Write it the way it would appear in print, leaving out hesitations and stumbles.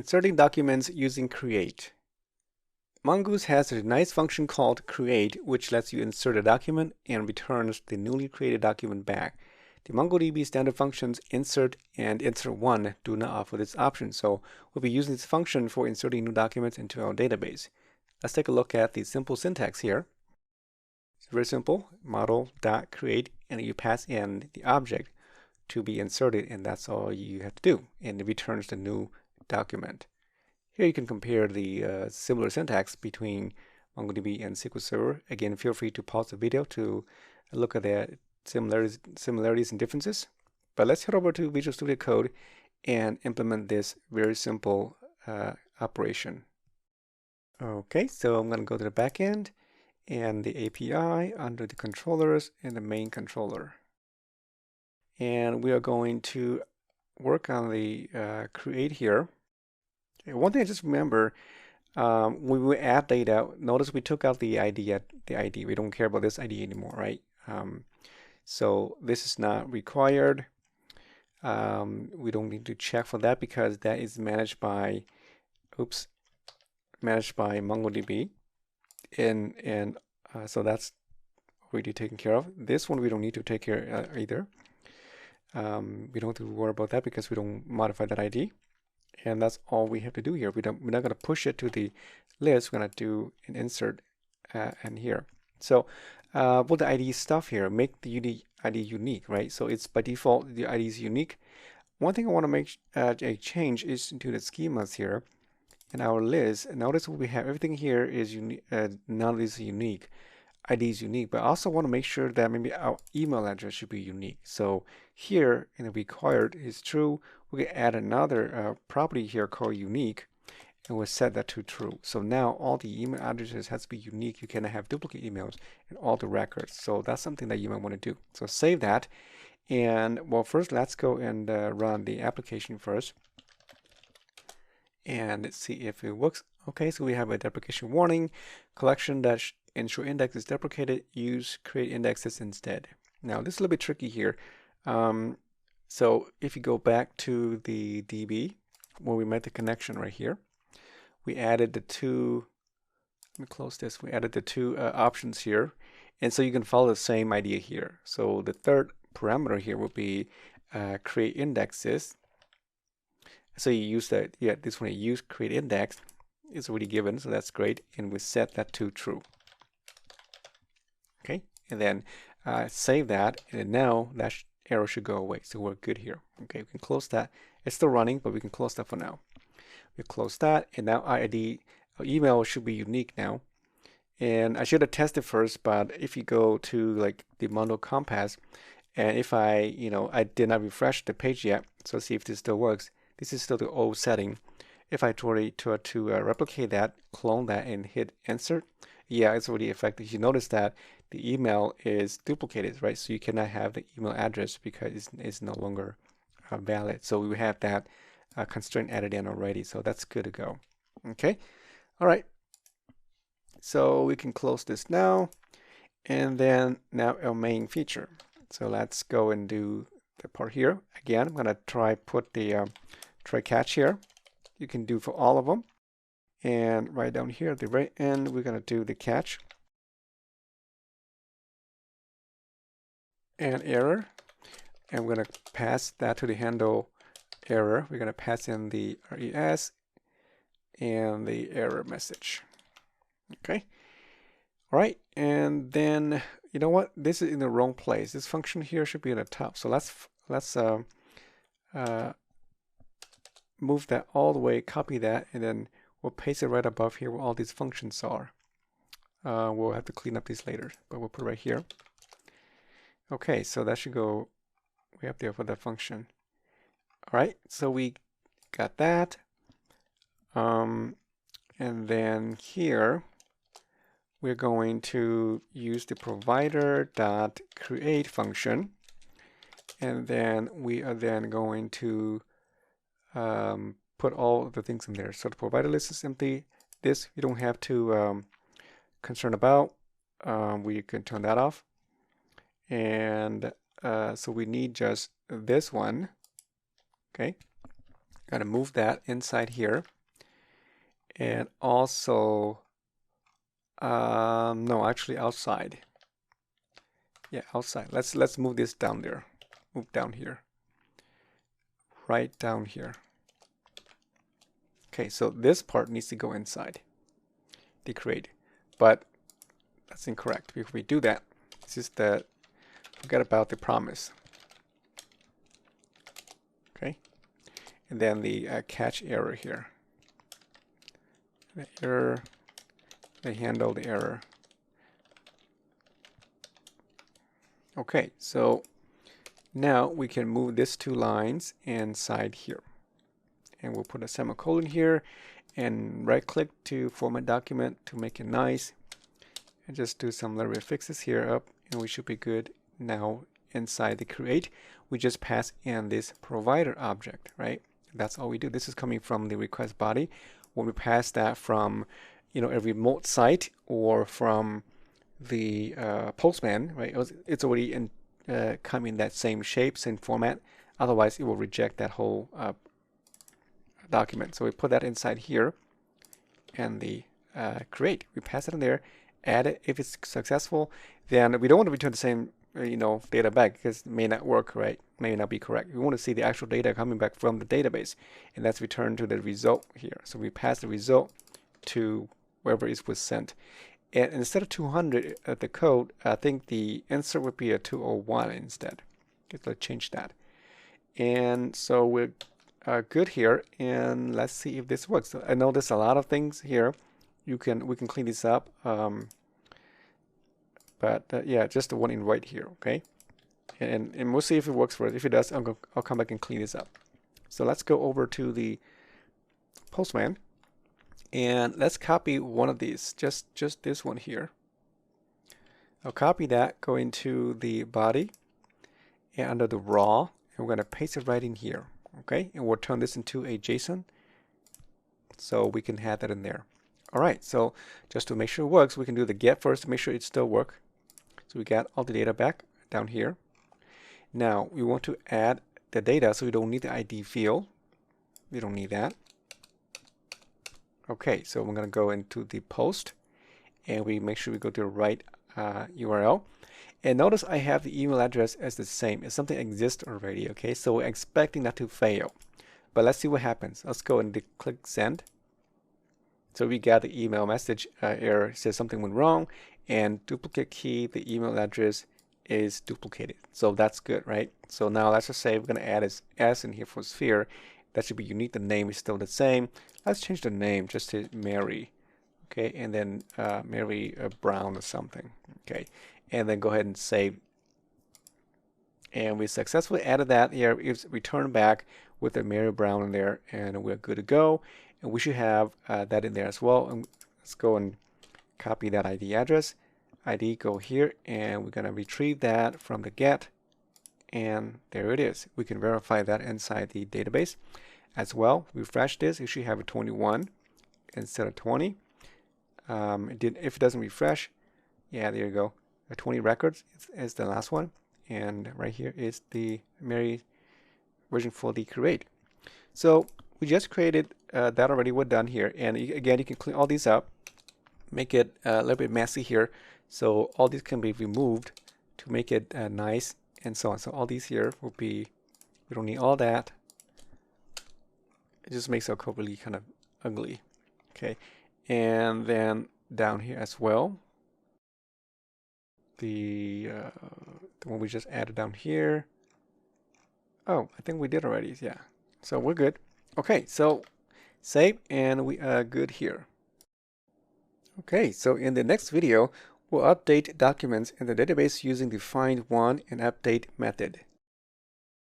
Inserting documents using create. Mongoose has a nice function called create, which lets you insert a document and returns the newly created document back. The MongoDB standard functions insert and insert1 do not offer this option, so we'll be using this function for inserting new documents into our database. Let's take a look at the simple syntax here. It's very simple, model.create, and you pass in the object to be inserted, and that's all you have to do, and it returns the new document. Here you can compare the similar syntax between MongoDB and SQL Server. Again, feel free to pause the video to look at the similarities and differences. But let's head over to Visual Studio Code and implement this very simple operation. Okay, so I'm going to go to the backend and the API under the controllers and the main controller. And we are going to work on the create here. One thing I just remember, when we add data, notice we took out the ID at the ID. We don't care about this ID anymore, right? So this is not required. We don't need to check for that because that is managed by, managed by MongoDB, and so that's already taken care of. This one we don't need to take care either. We don't have to worry about that because we don't modify that ID. And that's all we have to do here. We're not going to push it to the list. We're going to do an insert and here. So with the ID stuff here, make the ID unique, right? So it's by default, the ID is unique. One thing I want to make a change is into the schemas here in our list. Notice we have everything here is unique. None of these is unique. ID is unique, but I also want to make sure that maybe our email address should be unique. So here in the required is true. We can add another property here called unique, and we'll set that to true. So now all the email addresses has to be unique. You cannot have duplicate emails in all the records. So that's something that you might want to do. So save that. And well, first let's go and run the application first. And let's see if it works. Okay, so we have a deprecation warning. Collection dash ensure index is deprecated. Use create indexes instead. Now this is a little bit tricky here. So if you go back to the DB where we made the connection right here, we added the two. Let me close this. We added the two options here, and so you can follow the same idea here. So the third parameter here will be create indexes. So you use that, yeah, this one, use create index is already given, so that's great, and we set that to true. Okay, and then save that, and now that error should go away, so we're good here. Okay, we can close that. It's still running, but we can close that for now. We close that, and now our email should be unique now. And I should have tested first, but if you go to like the Mondo Compass, and if I did not refresh the page yet, so let's see if this still works. This is still the old setting. If I try to replicate that, clone that, and hit insert, yeah, it's already effective. You notice that the email is duplicated, right? So you cannot have the email address because it's no longer valid. So we have that constraint added in already. So that's good to go. Okay. All right. So we can close this now. And then now our main feature. So let's go and do the part here. Again, I'm going to try put the try catch here. You can do for all of them. And right down here at the right end, we're going to do the catch. And error. And we're going to pass that to the handle error. We're going to pass in the res and the error message. Okay. All right. And then, you know what? This is in the wrong place. This function here should be at the top. So let's move that all the way, copy that, and then we'll paste it right above here where all these functions are. We'll have to clean up these later, but we'll put it right here. Okay, so that should go way up there for that function. All right, so we got that. And then here, we're going to use the provider.create function. And then we are then going to put all the things in there. So the provider list is empty. This you don't have to concern about. We can turn that off. And so we need just this one. Okay. Gotta move that inside here. And also, no, actually outside. Yeah, outside. Let's move this down there. Move down here. Right down here. Okay, so this part needs to go inside the create, but that's incorrect. If we do that, it's just that forget about the promise. Okay, and then the catch error here. The error, they handle the error. Okay, so now we can move these two lines inside here. And we'll put a semicolon here and right click to format document to make it nice. And just do some little fixes here up and we should be good. Now inside the create, we just pass in this provider object, right? That's all we do. This is coming from the request body. When we pass that from, a remote site or from the Postman, right? It's already in come in that same shape, same format. Otherwise, it will reject that whole document. So we put that inside here, and the create. We pass it in there, add it. If it's successful, then we don't want to return the same data back because it may not work right, may not be correct. We want to see the actual data coming back from the database, and that's returned to the result here. So we pass the result to wherever it was sent. And instead of 200 the code, I think the insert would be a 201 instead. Let's change that. And so we're good here, and let's see if this works. So I know there's a lot of things here. We can clean this up, but yeah, just the one in right here, okay? And we'll see if it works for us. If it does, I'll come back and clean this up. So let's go over to the Postman, and let's copy one of these, just this one here. I'll copy that, go into the body, and under the raw, and we're going to paste it right in here. Okay, and we'll turn this into a JSON so we can have that in there. All right, so just to make sure it works, we can do the get first to make sure it still works. So we got all the data back down here. Now we want to add the data, so we don't need the ID field. We don't need that. Okay, so we're going to go into the post, and we make sure we go to the right URL. And notice I have the email address as the same. It's something that exists already, okay? So we're expecting that to fail. But let's see what happens. Let's go and click send. So we got the email message error. It says something went wrong, and duplicate key, the email address is duplicated. So that's good, right? So now let's just say we're going to add this S in here for sphere. That should be unique. The name is still the same. Let's change the name just to Mary. Okay, and then Mary Brown or something. Okay. And then go ahead and save. And we successfully added that here. It's returned back with the Mary Brown in there, and we're good to go. And we should have that in there as well. And let's go and copy that ID address. ID, go here, and we're going to retrieve that from the get. And there it is. We can verify that inside the database as well. Refresh this. You should have a 21 instead of 20. If it doesn't refresh, yeah, there you go. 20 records is the last one, and right here is the Mary version for the create. So we just created that already. We're done here, and again, you can clean all these up, make it a little bit messy here, so all these can be removed to make it nice and so on. So all these here will be, we don't need all that. It just makes our code really kind of ugly. Okay, and then down here as well, the one we just added down here. Oh, I think we did already. Yeah, so we're good. Okay, so save, and we are good here. Okay, so in the next video, we'll update documents in the database using the find one and update method.